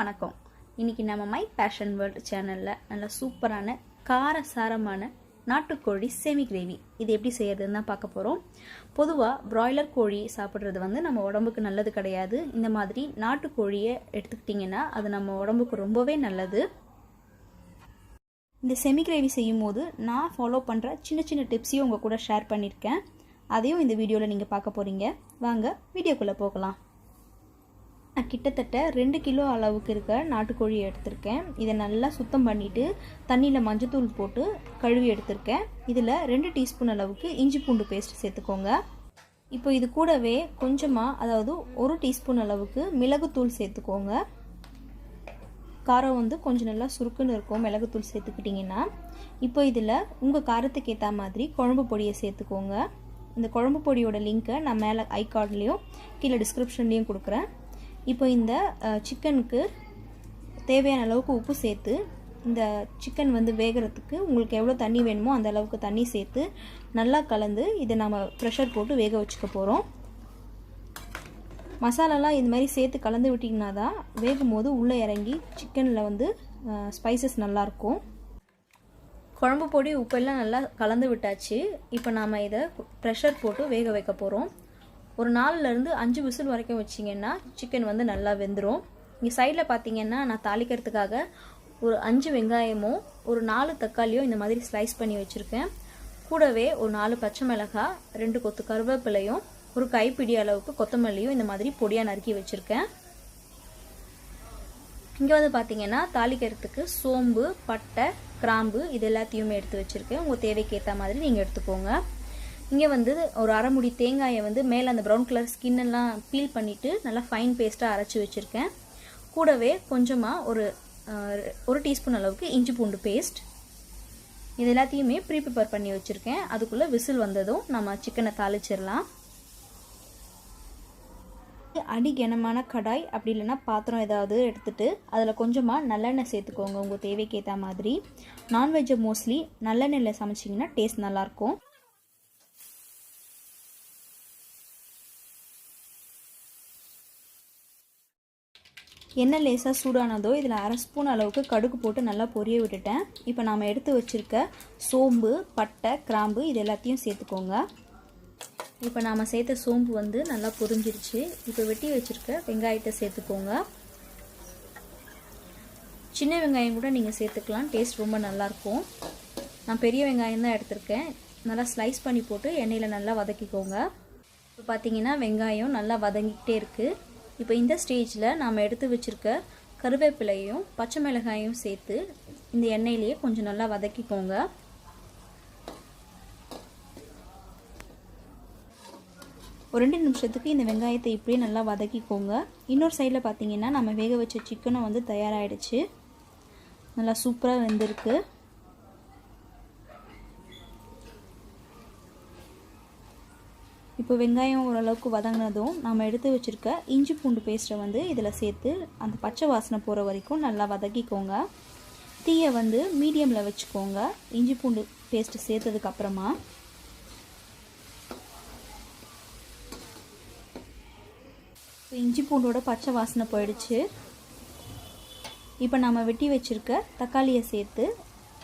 வணக்கம். இன்னைக்கு நம்ம மை பேஷன் வேர்ல்ட் சேனல்ல நல்ல சூப்பரான காரசாரமான நாட்டுக்கோழி செமி கிரேவி இது எப்படி செய்யறதுன்னு தான் பார்க்க போறோம். பொதுவா பிராய்லர் கோழி சாப்பிடுறது வந்து நம்ம உடம்புக்கு நல்லது கிடையாது. இந்த மாதிரி நாட்டுக்கோழியை எடுத்துக்கிட்டிங்கன்னா அது நம்ம உடம்புக்கு ரொம்பவே நல்லது. இந்த செமி கிரேவி செய்யும்போது நான் ஃபாலோ பண்ற சின்ன சின்ன டிப்ஸையும் உங்க கூட ஷேர் பண்ணியிருக்கேன். அதையும் இந்த வீடியோவில் நீங்கள் பார்க்க போகிறீங்க. வாங்க வீடியோக்குள்ளே போகலாம். நான் கிட்டத்தட்ட 2 கிலோ அளவுக்கு இருக்க நாட்டுக்கோழி எடுத்திருக்கேன். இதை நல்லா சுத்தம் பண்ணிவிட்டு தண்ணியில் மஞ்சத்தூள் போட்டு கழுவி எடுத்திருக்கேன். இதில் 2 டீஸ்பூன் அளவுக்கு இஞ்சி பூண்டு பேஸ்ட் சேர்த்துக்கோங்க. இப்போ இது கூடவே கொஞ்சமாக, அதாவது 1 டீஸ்பூன் அளவுக்கு மிளகுத்தூள் சேர்த்துக்கோங்க. காரம் வந்து கொஞ்சம் நல்லா சுருக்குன்னு இருக்கும் மிளகுத்தூள் சேர்த்துக்கிட்டிங்கன்னா. இப்போ இதில் உங்கள் காரத்துக்கு ஏற்ற மாதிரி குழம்பு பொடியை சேர்த்துக்கோங்க. இந்த குழம்பு பொடியோட லிங்க்கை நான் மேலே ஐகார்ட்லேயும் கீழே டிஸ்கிரிப்ஷன்லேயும் கொடுக்குறேன். இப்போ இந்த சிக்கனுக்கு தேவையான அளவுக்கு உப்பு சேர்த்து இந்த சிக்கன் வந்து வேகிறதுக்கு உங்களுக்கு எவ்வளோ தண்ணி வேணுமோ அந்த அளவுக்கு தண்ணி சேர்த்து நல்லா கலந்து இதை நம்ம ப்ரெஷர் போட்டு வேக வச்சுக்க போகிறோம். மசாலாலாம் இது மாதிரி சேர்த்து கலந்து விட்டிங்கன்னா தான் வேகும் போது உள்ளே இறங்கி சிக்கனில் வந்து ஸ்பைசஸ் நல்லாயிருக்கும். குழம்பு பொடி உப்பெல்லாம் நல்லா கலந்து விட்டாச்சு. இப்போ நாம் இதை ப்ரெஷர் போட்டு வேக வைக்க போகிறோம். ஒரு 4லேருந்து 5 விசில் வரைக்கும் வச்சிங்கன்னா சிக்கன் வந்து நல்லா வெந்துடும். இங்கே சைடில் பார்த்தீங்கன்னா நான் தாளிக்கிறதுக்காக ஒரு 5 வெங்காயமும் ஒரு 4 தக்காளியும் இந்த மாதிரி ஸ்லைஸ் பண்ணி வச்சுருக்கேன். கூடவே ஒரு 4 பச்சை மிளகாய், 2 கொத்து கருவேப்பிலையும், ஒரு கைப்பிடி அளவுக்கு கொத்தமல்லியும் இந்த மாதிரி பொடியாக நறுக்கி வச்சுருக்கேன். இங்கே வந்து பார்த்தீங்கன்னா தாளிக்கிறதுக்கு சோம்பு, பட்டை, கிராம்பு இது எல்லாத்தையுமே எடுத்து வச்சுருக்கேன். உங்கள் தேவைக்கு ஏற்ற மாதிரி நீங்கள் எடுத்துக்கோங்க. இங்கே வந்து ஒரு அரை முடி தேங்காயை வந்து மேலே அந்த ப்ரௌன் கலர் ஸ்கின்னெல்லாம் பீல் பண்ணிவிட்டு நல்லா ஃபைன் பேஸ்ட்டாக அரைச்சி வச்சுருக்கேன். கூடவே கொஞ்சமாக ஒரு டீஸ்பூன் அளவுக்கு இஞ்சி பூண்டு பேஸ்ட் இது எல்லாத்தையுமே ப்ரிப்பேர் பண்ணி வச்சுருக்கேன். அதுக்குள்ளே விசில் வந்ததும் நம்ம சிக்கனை தாளிச்சிடலாம். அடிகனமான கடாய் அப்படி இல்லைன்னா பாத்திரம் ஏதாவது எடுத்துகிட்டு அதில் கொஞ்சமாக நல்லெண்ணெய் சேர்த்துக்கோங்க உங்கள் தேவைக்கு ஏற்ற மாதிரி. நான்வெஜ்ஜை மோஸ்ட்லி நல்லெண்ணெயில் சமைச்சிங்கன்னா டேஸ்ட் நல்லாயிருக்கும். எண்ணெய் லேசாக சூடானதோ இதில் 1/2 ஸ்பூன் அளவுக்கு கடுகு போட்டு நல்லா பொரிய விட்டுட்டேன். இப்போ நாம் எடுத்து வச்சுருக்க சோம்பு, பட்டை, கிராம்பு இது எல்லாத்தையும் சேர்த்துக்கோங்க. இப்போ நாம் சேர்த்த சோம்பு வந்து நல்லா பொரிஞ்சிருச்சு. இப்போ வெட்டி வச்சுருக்க வெங்காயத்தை சேர்த்துக்கோங்க. சின்ன வெங்காயம் கூட நீங்கள் சேர்த்துக்கலாம், டேஸ்ட் ரொம்ப நல்லாயிருக்கும். நான் பெரிய வெங்காயம் தான் எடுத்திருக்கேன். நல்லா ஸ்லைஸ் பண்ணி போட்டு எண்ணெயில் நல்லா வதக்கிக்கோங்க. இப்போ பார்த்தீங்கன்னா வெங்காயம் நல்லா வதங்கிக்கிட்டே இருக்குது. இப்போ இந்த ஸ்டேஜில் நாம் எடுத்து வச்சுருக்க கருவேப்பிலையும் பச்சை மிளகாயும் சேர்த்து இந்த எண்ணெயிலேயே கொஞ்சம் நல்லா வதக்கிக்கோங்க. ஒரு 2 நிமிஷத்துக்கு இந்த வெங்காயத்தை இப்படியே நல்லா வதக்கிக்கோங்க. இன்னொரு சைடில் பார்த்தீங்கன்னா நம்ம வேக வச்ச சிக்கனை வந்து தயாராகிடுச்சு. நல்லா சூப்பராக வெந்திருக்கு. இப்போ வெங்காயம் ஓரளவுக்கு வதங்கினதும் நம்ம எடுத்து வச்சுருக்க இஞ்சி பூண்டு பேஸ்ட்டை வந்து இதில் சேர்த்து அந்த பச்சை வாசனை போகிற வரைக்கும் நல்லா வதக்கிக்கோங்க. தீயை வந்து மீடியமில் வச்சுக்கோங்க. இஞ்சி பூண்டு பேஸ்ட்டு சேர்த்ததுக்கப்புறமா இஞ்சி பூண்டோட பச்சை வாசனை போயிடுச்சு. இப்போ நம்ம வெட்டி வச்சுருக்க தக்காளியை சேர்த்து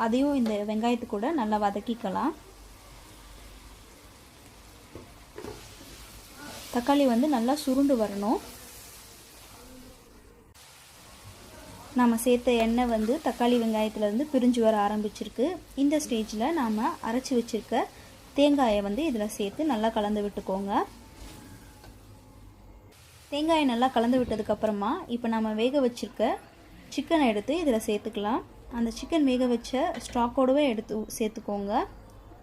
அதையும் இந்த வெங்காயத்து கூட நல்லா வதக்கிக்கலாம். தக்காளி வந்து நல்லா சுருண்டு வரணும். நாம் சேர்த்த எண்ணெய் வந்து தக்காளி வெங்காயத்துலேருந்து பிரிஞ்சு வர ஆரம்பிச்சிருக்கு. இந்த ஸ்டேஜில் நாம் அரைச்சி வச்சுருக்க தேங்காயை வந்து இதில் சேர்த்து நல்லா கலந்து விட்டுக்கோங்க. தேங்காயை நல்லா கலந்து விட்டதுக்கப்புறமா இப்போ நம்ம வேக வச்சுருக்க சிக்கனை எடுத்து இதில் சேர்த்துக்கலாம். அந்த சிக்கன் வேக வச்ச ஸ்டாக்கோடவே எடுத்து சேர்த்துக்கோங்க.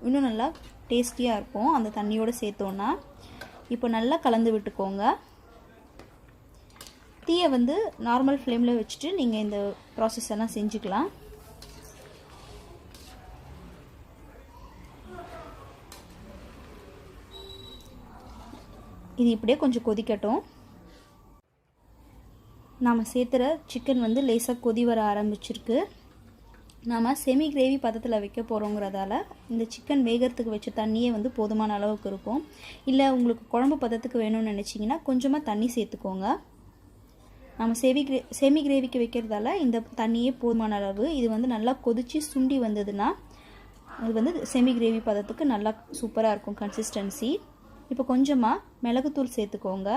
இன்னும் நல்லா டேஸ்டியாக இருக்கும் அந்த தண்ணியோடு சேர்த்தோன்னா. இப்போ நல்லா கலந்து விட்டுக்கோங்க. தீயை வந்து நார்மல் ஃப்ளேமில் வச்சுட்டு நீங்கள் இந்த ப்ராசஸ் எல்லாம் செஞ்சுக்கலாம். இது இப்படியே கொஞ்சம் கொதிக்கட்டும். நாம் சேர்த்துற சிக்கன் வந்து லேசாக கொதி வர ஆரம்பிச்சிருக்கு. நாம் செமி கிரேவி பதத்தில் வைக்க போகிறோங்கிறதால இந்த சிக்கன் வேகிறதுக்கு வச்ச தண்ணியே வந்து போதுமான அளவுக்கு இருக்கும். இல்லை உங்களுக்கு குழம்பு பதத்துக்கு வேணும்னு நினச்சிங்கன்னா கொஞ்சமாக தண்ணி சேர்த்துக்கோங்க. நம்ம செமி கிரேவிக்கு வைக்கிறதால இந்த தண்ணியே போதுமான அளவு. இது வந்து நல்லா கொதித்து சுண்டி வந்ததுன்னா அது வந்து செமி கிரேவி பதத்துக்கு நல்லா சூப்பராக இருக்கும் கன்சிஸ்டன்சி. இப்போ கொஞ்சமாக மிளகுத்தூள் சேர்த்துக்கோங்க.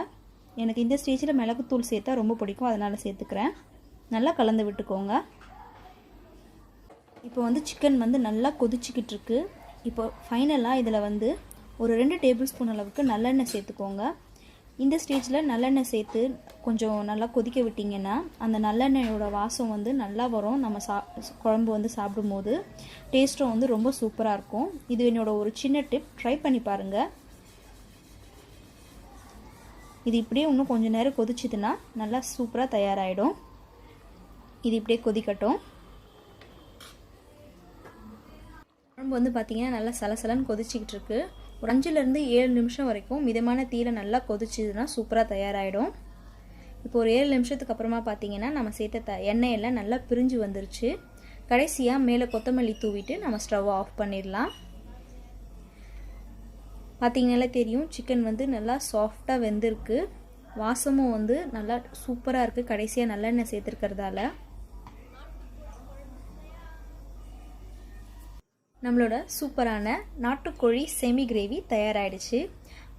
எனக்கு இந்த ஸ்டேஜில் மிளகுத்தூள் சேர்த்தா ரொம்ப பிடிக்கும், அதனால் சேர்த்துக்கிறேன். நல்லா கலந்து விட்டுக்கோங்க. இப்போ வந்து சிக்கன் வந்து நல்லா கொதிச்சிக்கிட்டு இருக்கு. இப்போ ஃபைனலாக இதில் வந்து ஒரு 2 டேபிள் ஸ்பூன் அளவுக்கு நல்லெண்ணெய் சேர்த்துக்கோங்க. இந்த ஸ்டேஜில் நல்லெண்ணெய் சேர்த்து கொஞ்சம் நல்லா கொதிக்க விட்டிங்கன்னா அந்த நல்லெண்ணெயோட வாசம் வந்து நல்லா வரும். நம்ம குழம்பு வந்து சாப்பிடும்போது டேஸ்ட்டும் வந்து ரொம்ப சூப்பராக இருக்கும். இது என்னோட ஒரு சின்ன டிப், ட்ரை பண்ணி பாருங்கள். இது இப்படியே இன்னும் கொஞ்சம் நேரம் கொதிச்சுதுன்னா நல்லா சூப்பராக தயாராகிடும். இது இப்படியே கொதிக்கட்டும். குழம்பு வந்து பார்த்திங்கன்னா நல்லா சலசலன்னு கொதிச்சிக்கிட்டு இருக்கு. ஒரு 5லேருந்து 7 நிமிஷம் வரைக்கும் மிதமான தீயில நல்லா கொதிச்சுதுன்னா சூப்பராக தயாராகிடும். இப்போ ஒரு 7 நிமிஷத்துக்கு அப்புறமா பார்த்திங்கன்னா நம்ம சேர்த்த எண்ணெயெல்லாம் நல்லா பிரிஞ்சு வந்துருச்சு. கடைசியாக மேலே கொத்தமல்லி தூவிட்டு நம்ம ஸ்டவ் ஆஃப் பண்ணிடலாம். பார்த்திங்கனாலே தெரியும் சிக்கன் வந்து நல்லா சாஃப்டாக வெந்திருக்கு. வாசமும் வந்து நல்லா சூப்பராக இருக்குது கடைசியாக நல்லெண்ணெய் சேர்த்துருக்கிறதால. நம்மளோட சூப்பரான நாட்டுக்கோழி செமி கிரேவி தயாராகிடுச்சு.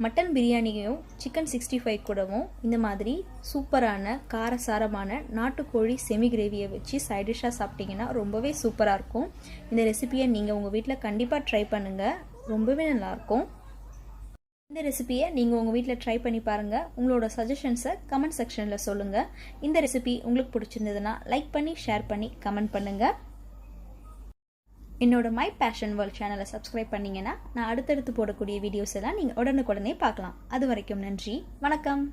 மட்டன் பிரியாணியும் சிக்கன் 65 கூடவும் இந்த மாதிரி சூப்பரான காரசாரமான நாட்டுக்கோழி செமி கிரேவியை வச்சு சைட் டிஷ்ஷாக சாப்பிட்டிங்கன்னா ரொம்பவே சூப்பராக இருக்கும். இந்த ரெசிபியை நீங்கள் உங்கள் வீட்டில் கண்டிப்பாக ட்ரை பண்ணுங்கள், ரொம்பவே நல்லாயிருக்கும். இந்த ரெசிபியை நீங்கள் உங்கள் வீட்டில் ட்ரை பண்ணி பாருங்கள். உங்களோட சஜஷன்ஸை கமெண்ட் செக்ஷனில் சொல்லுங்கள். இந்த ரெசிபி உங்களுக்கு பிடிச்சிருந்ததுன்னா லைக் பண்ணி ஷேர் பண்ணி கமெண்ட் பண்ணுங்கள். என்னோட மை பேஷன் வேர்ல்ட் சேனலை சப்ஸ்கிரைப் பண்ணிங்கன்னா நான் அடுத்தடுத்து போடக்கூடிய வீடியோஸ் எல்லாம் நீங்கள் உடனுக்குடனே பார்க்கலாம். அது வரைக்கும் நன்றி, வணக்கம்.